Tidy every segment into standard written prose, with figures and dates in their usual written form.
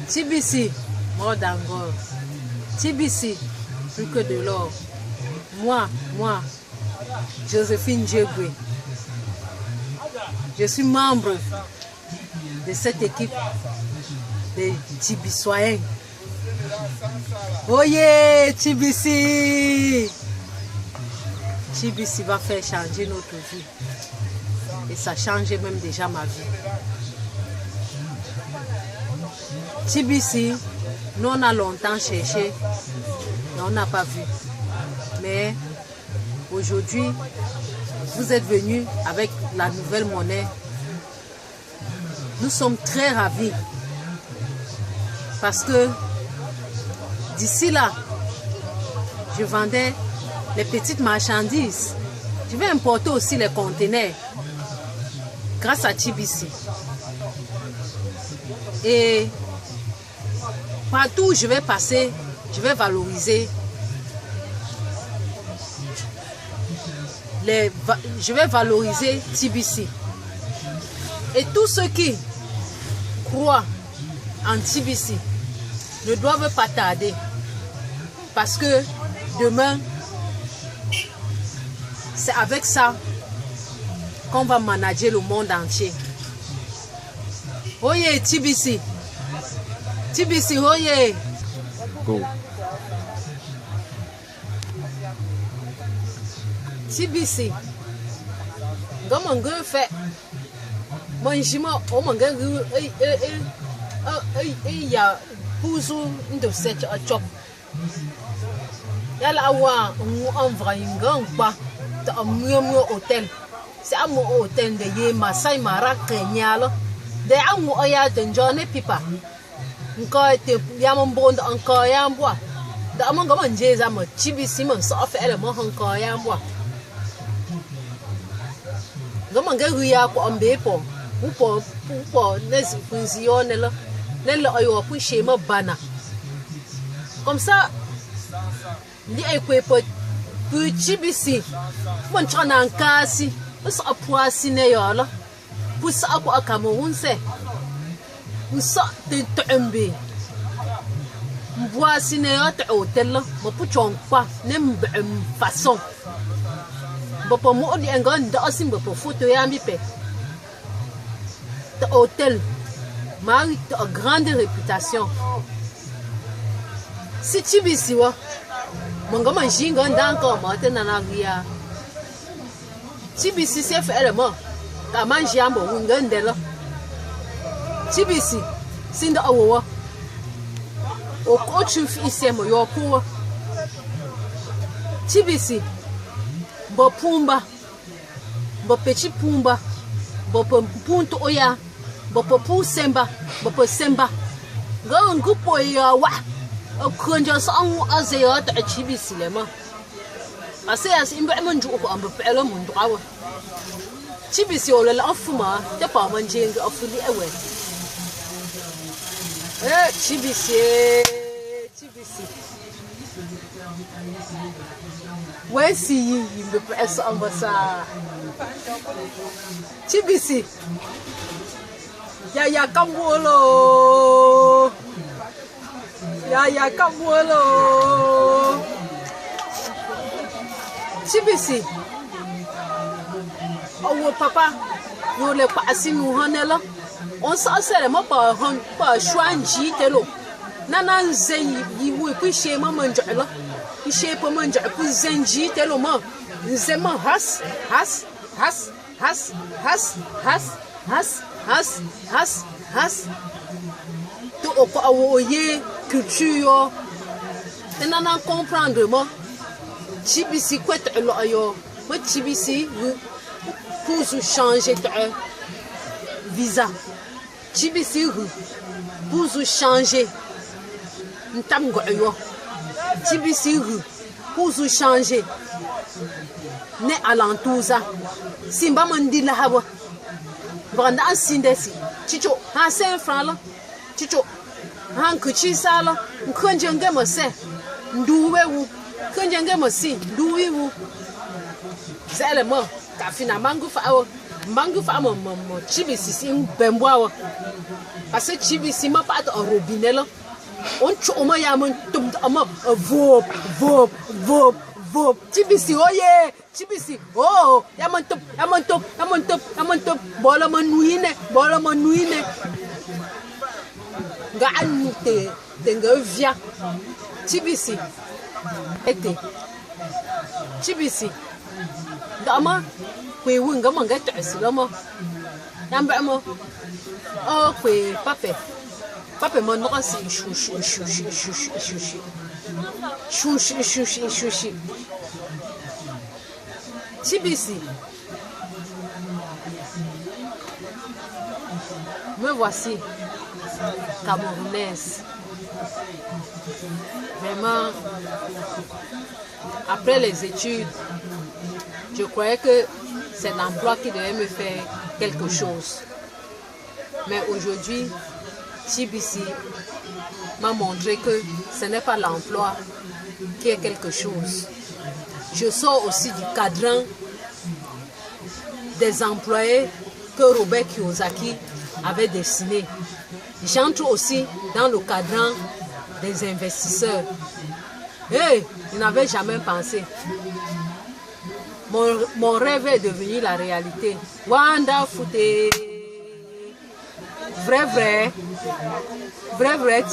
TBC, mort d'Angole. TBC, plus que de l'or. Moi, Joséphine Djegwe, je suis membre de cette équipe des Tibissoyens. Oh yeah, TBC! TBC va faire changer notre vie. Et ça change même déjà ma vie. TBC, nous on a longtemps cherché, mais on n'a pas vu. Mais aujourd'hui, vous êtes venus avec la nouvelle monnaie. Nous sommes très ravis. Parce que d'ici là, je vendais les petites marchandises. Je vais importer aussi les conteneurs grâce à TBC. Et partout où je vais passer, je vais valoriser TBC. Et tous ceux qui croient en TBC ne doivent pas tarder. Parce que demain, c'est avec ça qu'on va manager le monde entier. Oh yeah, TBC. TBC, oh yeah. Go. TBC. Comment on fait? Moi, je il y a poussou de cette chop. Il y a là où on va un hôtel. C'est un hôtel de Masai Mara Kenya. De amu oya tenjone pipa. Encore te yamon bond encore yamboa. De amon gaman jeza mo TBC mon soft element encore yamboa. Gaman garuya ko ambepo. Upo nesi funzione là. Nel oyo pu shema bana. Comme ça, ni ekwe po pu TBC. Mon chana nkasi. Usa apuasi ne yola. Pousse à quoi Cameroun c'est pousse de tomber voici notre hôtel mais pour pas n'aime façon pour moi on est un grand d'assim pour photo et ami pe hôtel mari de grande réputation si TBC wa mon gars manger grand encore maintenant na via TBC c'est fait le mot Kaman jambo wungandela TBC sinda awowa o kochu fi isemo yo puwa TBC bo pumba bo pechi pumba bo punto oya bo pu semba bo po semba go ngupo ya wa o konjo sang azeya ta TBC lema ase as imba manju ko amba pelo mun drawa TBC on l'a enfuma, t'es pas mangé un enfuli ouais. TBC. Ouais si il me presse en bas ça. TBC. Ya Kamwolo. Ya Kamwolo. TBC. Oh papa, nous les passons nous là. On s'en sert même pas choisir telo. Nana zen yi puis chez maman là. Il chez pas manger pour zenji telo man. Zema has. Tout au quoi oyer culture. Nana comprendre moi. TBC quoi là yo. Moi TBC pour changer de visa. TBC pour changer TBC pour changer ne alentour ça simba mandi la hawa branda sindesi chicho ha 5 francs là chicho han kuchi sala nkonjenge mo se nduwe wu konjenge mo si nduwi wu zele mo ka finalement go fa Mangu fa mon chibisi si bemboa. Parce que chibisi ma pas un robinet là. On choma ya mon tum ama vop. Chibisi oh yeah, chibisi oh ya mon top. Bola manuine. Ga anute denga via. Chibisi. Ete. Chibisi. Dama kwe wunga manga tasilamo. Yamba mo. Oh kwe pape. Pape mon no si shushi. Chibisi. Me voici camerounaise. Vraiment, après les études, je croyais que c'est l'emploi qui devait me faire quelque chose. Mais aujourd'hui, Chibisi m'a montré que ce n'est pas l'emploi qui est quelque chose. Je sors aussi du cadran des employés que Robert Kiyosaki avait dessiné. J'entre aussi dans le cadran des investisseurs. Hey, je n'avais jamais pensé. Mon rêve est devenu la réalité. Wanda Fouté. Vrai,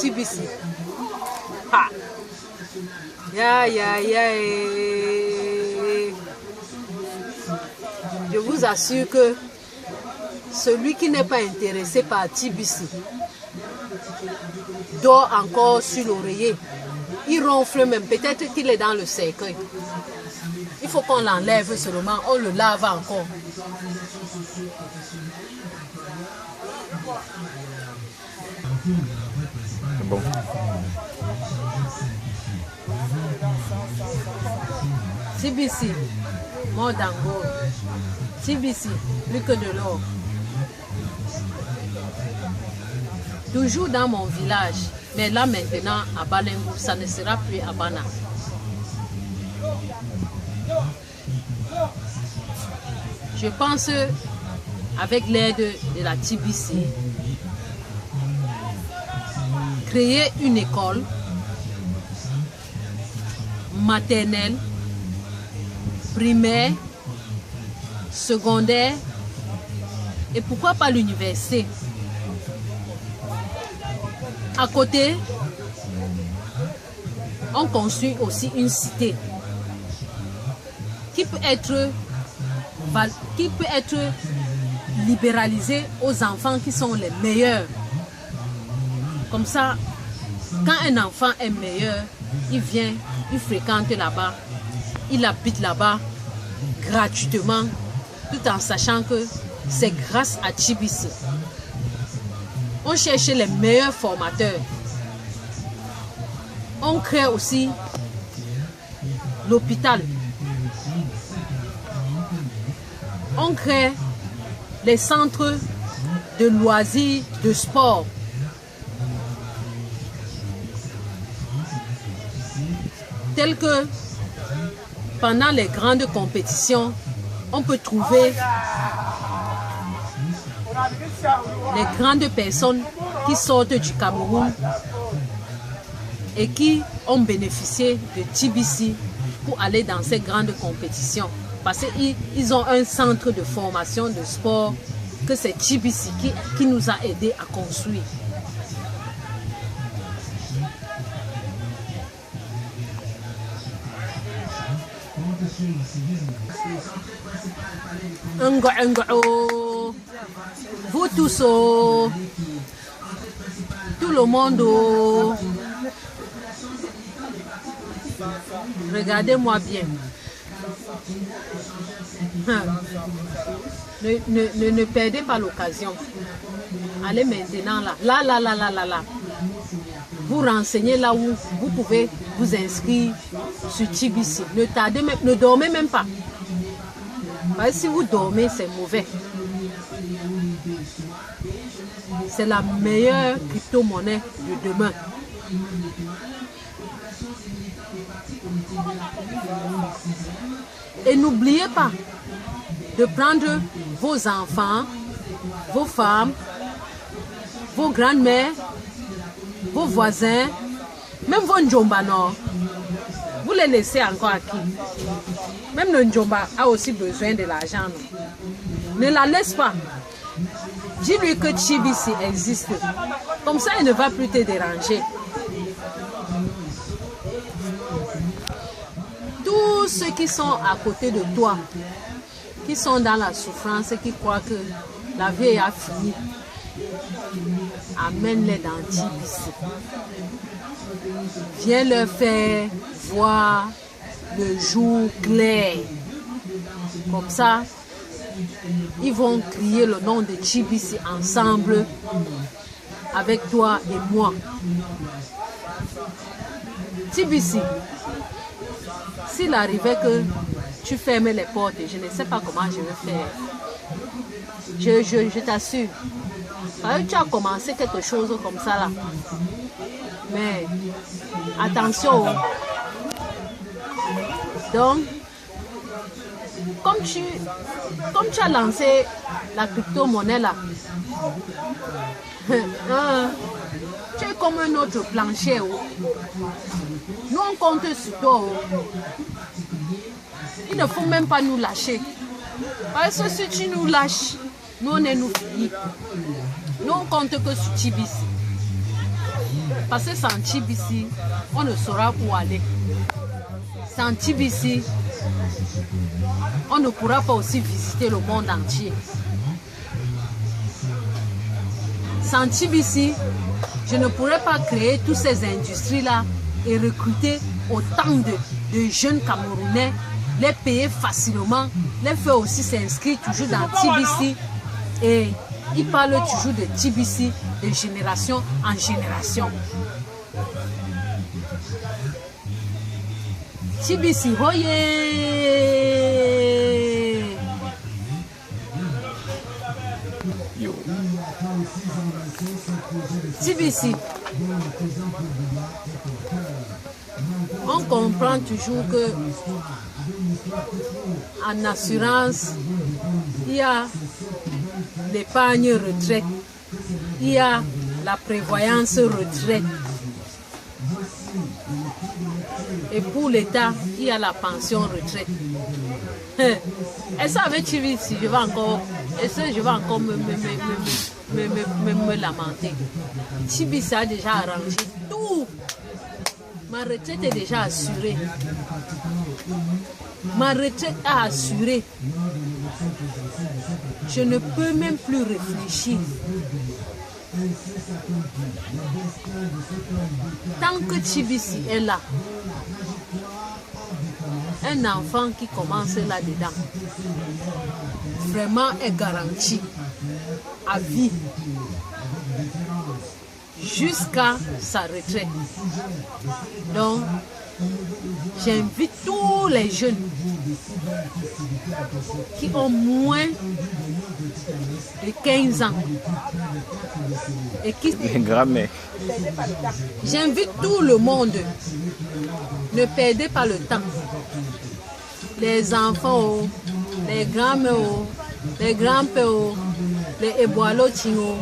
Chibisi. Ha. Ya. Je vous assure que celui qui n'est pas intéressé par Chibisi dort encore sur l'oreiller. Il ronfle même, peut-être qu'il est dans le cercueil. Il faut qu'on l'enlève seulement, on le lave encore. Bon. Chibisi, mon dango. Chibisi, plus que de l'or. Toujours dans mon village, mais là maintenant à Balengo, ça ne sera plus à Bana. Je pense avec l'aide de la Chibisi, créer une école maternelle, primaire, secondaire et pourquoi pas l'université. À côté, on construit aussi une cité qui peut être libéralisée aux enfants qui sont les meilleurs. Comme ça, quand un enfant est meilleur, il vient, il fréquente là-bas, il habite là-bas gratuitement, tout en sachant que c'est grâce à Chibisi. On cherche les meilleurs formateurs. On crée aussi l'hôpital. On crée les centres de loisirs, de sport. Tels que pendant les grandes compétitions, on peut trouver les grandes personnes qui sortent du Cameroun et qui ont bénéficié de Chibisi pour aller dans ces grandes compétitions. Parce qu'ils ont un centre de formation de sport que c'est Chibisi qui nous a aidés à construire. Vous tous, tout le monde, regardez-moi bien. Ne perdez pas l'occasion. Allez maintenant là. Vous renseignez là où vous pouvez vous inscrire sur Chibisi. Ne tardez même, ne dormez même pas. Parce que si vous dormez, c'est mauvais. C'est la meilleure crypto-monnaie de demain. Et n'oubliez pas de prendre vos enfants, vos femmes, vos grandes-mères, vos voisins, même vos Ndjomba, non? Vous les laissez encore à qui? Même le Ndjomba a aussi besoin de l'argent. Ne la laisse pas. Dis-lui que Tchibisi existe. Comme ça, il ne va plus te déranger. Tous ceux qui sont à côté de toi, qui sont dans la souffrance et qui croient que la vie a fini, amène-les dans Tchibisi. Viens leur faire voir le jour clair. Comme ça, ils vont crier le nom de Tchibisi ensemble avec toi et moi. Tchibisi, s'il arrivait que tu fermes les portes, je ne sais pas comment je vais faire. Je t'assure. Tu as commencé quelque chose comme ça là. Mais attention. Donc, comme tu as lancé la crypto-monnaie là, tu es comme un autre plancher. Nous on compte sur toi. Il ne faut même pas nous lâcher. Parce que si tu nous lâches, nous on est nous finis. Nous on compte que sur Tchibisi. Parce que sans Tchibisi, on ne saura où aller. Sans Tchibisi, on ne pourra pas aussi visiter le monde entier. Sans Tchibisi, je ne pourrais pas créer toutes ces industries-là et recruter autant de jeunes Camerounais, les payer facilement, les faire aussi s'inscrire toujours dans Tchibisi. Et ils parlent toujours de Tchibisi de génération en génération. Tchibisi, voyez! Tchibisi, on comprend toujours que en assurance, il y a l'épargne retraite, il y a la prévoyance retraite. Et pour l'État, il y a la pension retraite. Et ça avec Tchibisi, je vais encore me lamenter. Tchibisi a déjà arrangé tout. Ma retraite est déjà assurée. Ma retraite est assurée. Je ne peux même plus réfléchir. Tant que Tchibisi est là, un enfant qui commence là-dedans, vraiment est garanti à vie jusqu'à sa retraite. Donc, j'invite tous les jeunes qui ont moins de 15 ans et qui... J'invite tout le monde. Ne perdez pas le temps. Les enfants, les grands-mères, les grands-pères, les eboalotinho,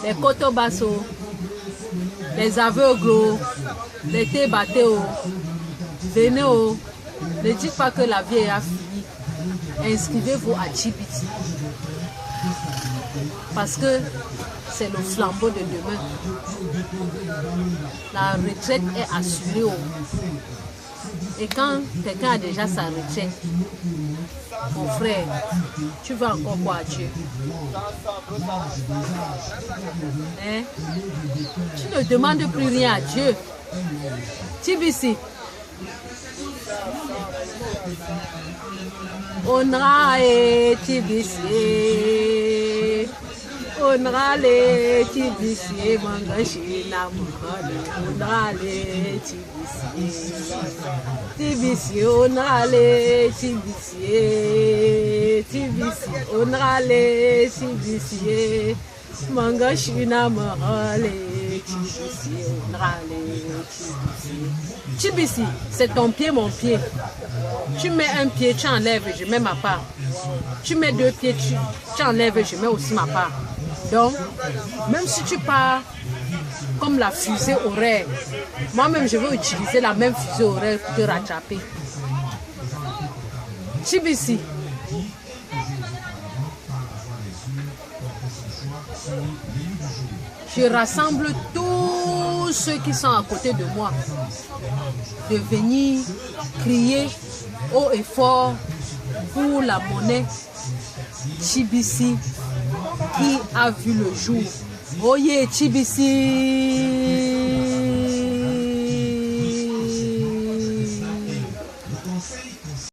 les kotobasso, les aveugles, les tébatéos. Venez, ne dites pas que la vie a fini. Inscrivez-vous à Tchibisi. Parce que c'est le flambeau de demain. La retraite est assurée. Et quand quelqu'un a déjà sa retraite, mon frère, tu vas encore quoi à Dieu? Hein? Tu ne demandes plus rien à Dieu. Tchibisi. Onra et Tchibisi. Onra le Tchibisi. Mangashina Mangale. Onra le Tchibisi. Tchibisi. Onra le Tchibisi. Tchibisi. Onra le Tchibisi. Manga Shina Morale. Chibisi, c'est ton pied, mon pied. Tu mets un pied, tu enlèves, je mets ma part. Tu mets deux pieds, tu enlèves, je mets aussi ma part. Donc, même si tu pars comme la fusée horaire, moi-même je veux utiliser la même fusée horaire pour te rattraper. Chibisi. Je rassemble tous ceux qui sont à côté de moi de venir crier haut et fort pour la monnaie Chibisi qui a vu le jour. Oye Chibisi!